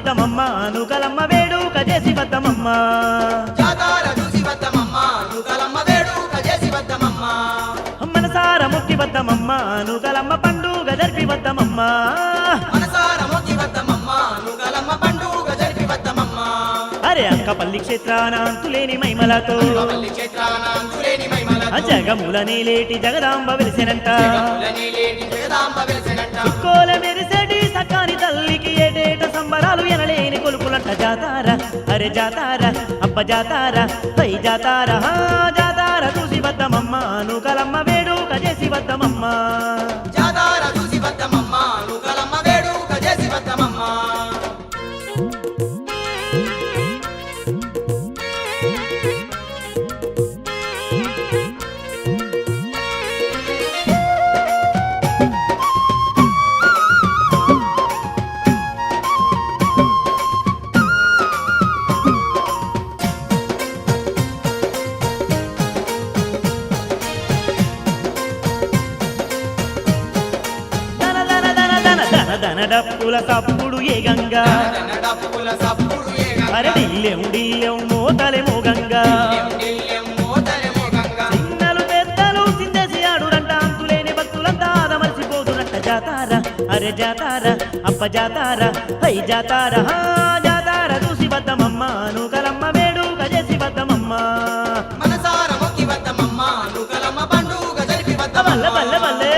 వద్దమమ్మ నూకలమ్మ వేడుక చేసి వద్దమమ్మ జాతర చూసి వద్దమమ్మ నూకలమ్మ వేడుక చేసి వద్దమమ్మ మనసార మొక్కి వద్దమమ్మ నూకలమ్మ పండుగ జరిపి వద్దమమ్మ మనసార మొక్కి వద్దమమ్మ నూకలమ్మ పండుగ జరిపి వద్దమమ్మ అరే అంకపల్లి క్షేత్రాన అంతులేని మహిమలతో అంకపల్లి క్షేత్రాన అంతులేని మహిమలతో జగముల నేలేటి జగదాంబ వెలిసెనంట జగముల నేలేటి జగదాంబ వెలిసెనంట కోల మెరిసెటి సకాని తల్లికి ఏటేట సంబరాలు ఎనలేని కొలుపులంట జాతార అరే జాతార అబ్బ జాతార పై జాతార జాతార చూసి వద్దమమ్మ నూకలమ్మ వేడుక చేసి వద్దమమ్మ జాతర చూసి వద్దమమ్మ నూకలమ్మ వేడుక చేసి వద్దమమ్మ ధన డప్పుల సప్పుడు ఏ గంగా డప్పుల సప్పుడు ఏ గంగా అరే డిల్లెం డిల్లెం మోతలే మోగంగా మోతలేమో గంగా చిన్నలు పెద్దలు చిందేసి ఆడురంట అంతులేని భక్తులంతా ఆదమర్చిపోదురంట జాతార అరే జాతార అప్ప జాతార హై జాతార జాతార చూసి వద్దమమ్మ నూకలమ్మ వేడుక చేసి వద్దమమ్మ మనసార మొక్కి వద్దమమ్మ నూకలమ్మ పండుగ జరిపి బల్ల వద్దమమ్మ బల్ల బల్లే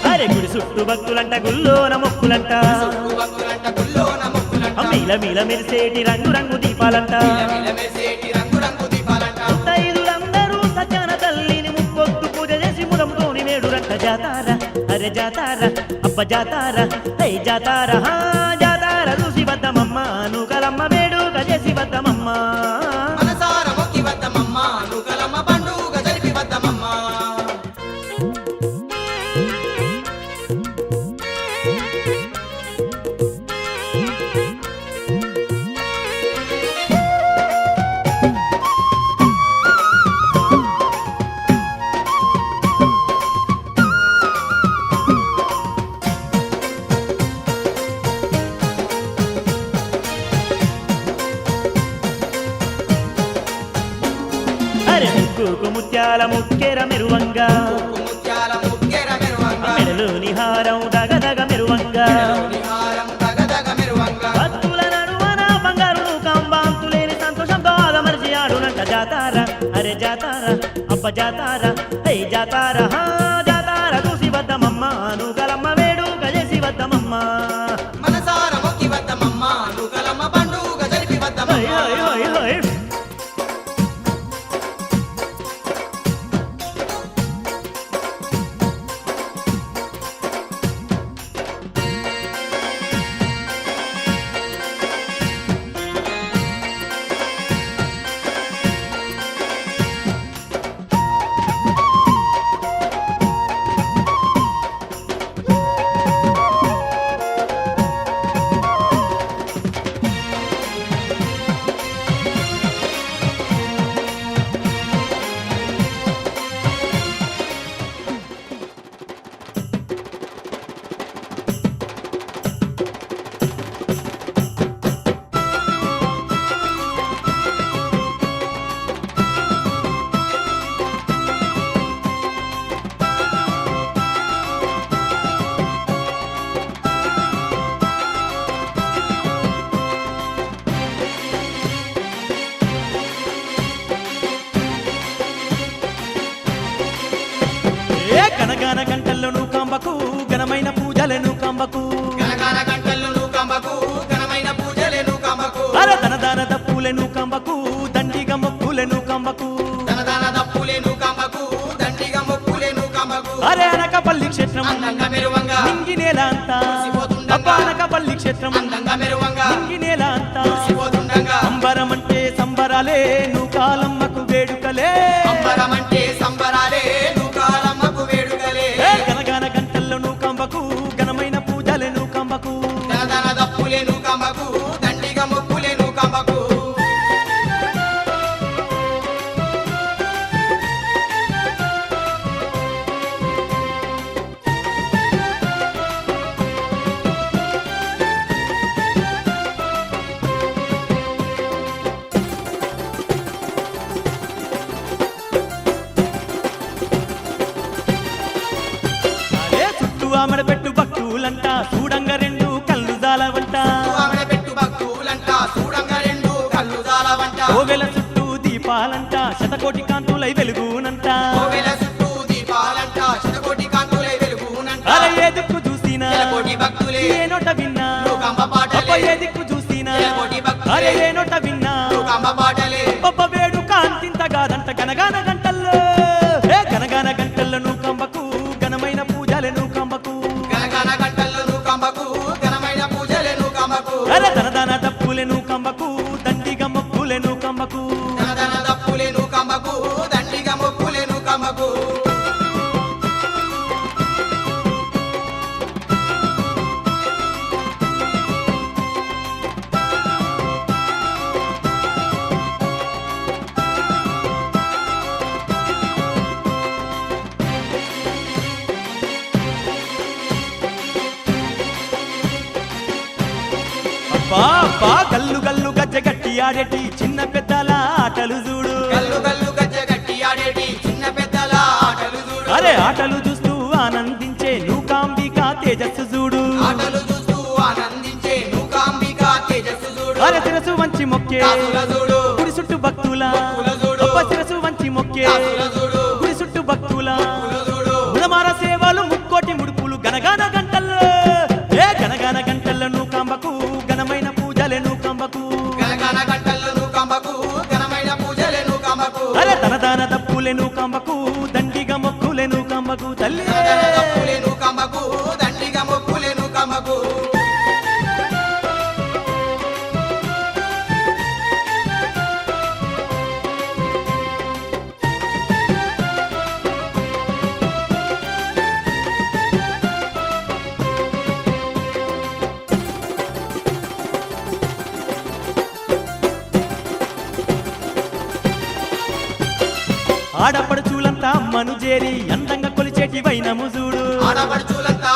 అరే గుడి చుట్టూ భక్తులంట గుల్లోన మొక్కులంట భక్తులంట గుల్లోన మొక్కులంట మీల మీల మెరిసేటి రంగు రంగు దీపాలంట మెరిసేటి రంగు రంగు దీపాలంట ముత్తైదులందరూ సజ్జన తల్లిని ముప్పొద్దు పూజ చేసి ముదంతోని వేడురంట జాతార అరే జాతార అబ్బ జాతార హై జాతార జాతార చూసి వద్దమమ్మ నూకలమ్మ వేడుక చేసి వద్దమమ్మ మనసార మొక్కి వద్దమమ్మ నూకలమ్మ పండుగ జరిపి వద్దమమ్మ అరే ముగ్గుకు ముత్యాల ముక్కెర మెరువంగా ముత్యాల ముక్కెర మెరువంగా మెడలోని హారం దగదగ మెరువంగా నిహారం దగదగ మెరువంగా భక్తుల నడువన బంగారు నూకంబాంతులేని సంతోషంతో ఆదమరిచి ఆడునంట జాతార అరే జాతార అబ్బ జాతార హై జాతార జాతార చూసి వద్దమమ్మ నూకలమ్మ వేడుక చేసి వద్దమమ్మ మనసార మొక్కి వద్దమమ్మ నూకలమ్మ పండుగ జరిపి హై వద్దమమ్మ హై హై హై గనగాన గంటల్లో నూకాంబకు ఘనమైన పూజలను కాంబకు గనగాన గంటల్లో నూకాంబకు ఘనమైన పూజలేను కాంబకు అర ధనదాన దప్పులెను కాంబకు దండిగా మొక్కులెను కాంబకు ధనదాన దప్పులేను కాంబకు దండిగా మొక్కులేను కాంబకు అరే అనక అనకపల్లి క్షేత్రం అందంగా మెరువంగా నింగి నేల అంతా మురిసిపోతుండగా. అనకపల్లి క్షేత్రం అందంగా మెరువంగా నింగి నేల అంతా మురిసిపోతుండగా. అంబరమంటే సంబరాలే నువ్వు కాలమ్మకు వేడుకలే అంబరమంటే సంబరాలే నూకాలమ్మకు వేడుకలే. గనగన గంటల్లో నువ్వు కంబకు ఘనమైన పూజలే నువ్వు కంబకు దనదన దప్పులే నూకంబకు దండిగా మొక్కులే నూకంబకు. చుట్టూ ఆమెడ పెట్టు భక్తులంట చూడంగా రెండు కళ్ళు జాలవంట ఆమెడ పెట్టు భక్తులంట చూడంగా రెండు కళ్ళు జాలవంట. ఓవెల చుట్టూ దీపాలంట శతకోటి కాంతులై వెలుగునంట కోవెల చుట్టూ దీపాలంట శతకోటి కాంతులై వెలుగునంట. అరే ఏ దిక్కు చూసినా నెలకోటి భక్తులే ఏ నోట విన్నా నూకంబ అప్ప పాటలే. ఏ దిక్కు చూసినా నెలకోటి భక్తులే. అరే ఏ నోట విన్నా నూకంబ పాటలే. ఒప్ప వేడు కాంతింతగాదంట గనగాన గంటల్లో గనగాన గంటల్లో నువ్వు కంబకు ఘనమైన పూజలే నువ్వు కంబకు గనగన గంటల్లో నూకంబకు ఘనమైన పూజలే నూకంబకు. అరే దనదన దప్పులే నువ్వు కంబకు దండిగా మొక్కులే నువ్వు కంబకు దనదన దప్పులే నూకంబకు దండిగా మొక్కులే నూకంబకు. అబ్బా అబ్బా గల్లు గల్లు గజ్జ గట్టి ఆడేటి చిన్న పెద్దల ఆటలు చూడు గల్లు గల్లు గజ్జ గట్టి ఆడేటి చిన్న పెద్దల ఆటలు చూడు. అరే ఆటలు చూస్తూ ఆనందించే నూకాంబిక తేజస్సు చూడు ఆటలు చూస్తూ ఆనందించే నూకాంబిక తేజస్సు చూడు. అరే శిరసు వంచి మొక్కే కాసుల చూడు గుడి చుట్టూ భక్తుల భక్తుల చూడు. అబ్బ శిరసు వంచి మొక్కే కాసుల చూడు గుడి చుట్టూ భక్తుల భక్తుల చూడు. గుణమార సేవలు ముక్కోటి ముడుపులు గనగాన గంటల్లో గనగాన గంటల్లో నువ్వు కంబకు ఘనమైన పూజలే నువ్వు కంబకు గనగన గంటల్లో నూకంబకు ఘనమైన పూజలే నూకంబకు. అరే తనదాన దప్పులే నువ్వు కంబకు దండిగా మొక్కులే నువ్వు కంబకు తల్లి దనదన దప్పులే నూకంబకు దండిగా మొక్కులే నూకంబకు. ఆడపడుచులంతా అమ్మను చేరి అందంగా కొలిచేటి వైనము చూడు ఆడపడుచులంతా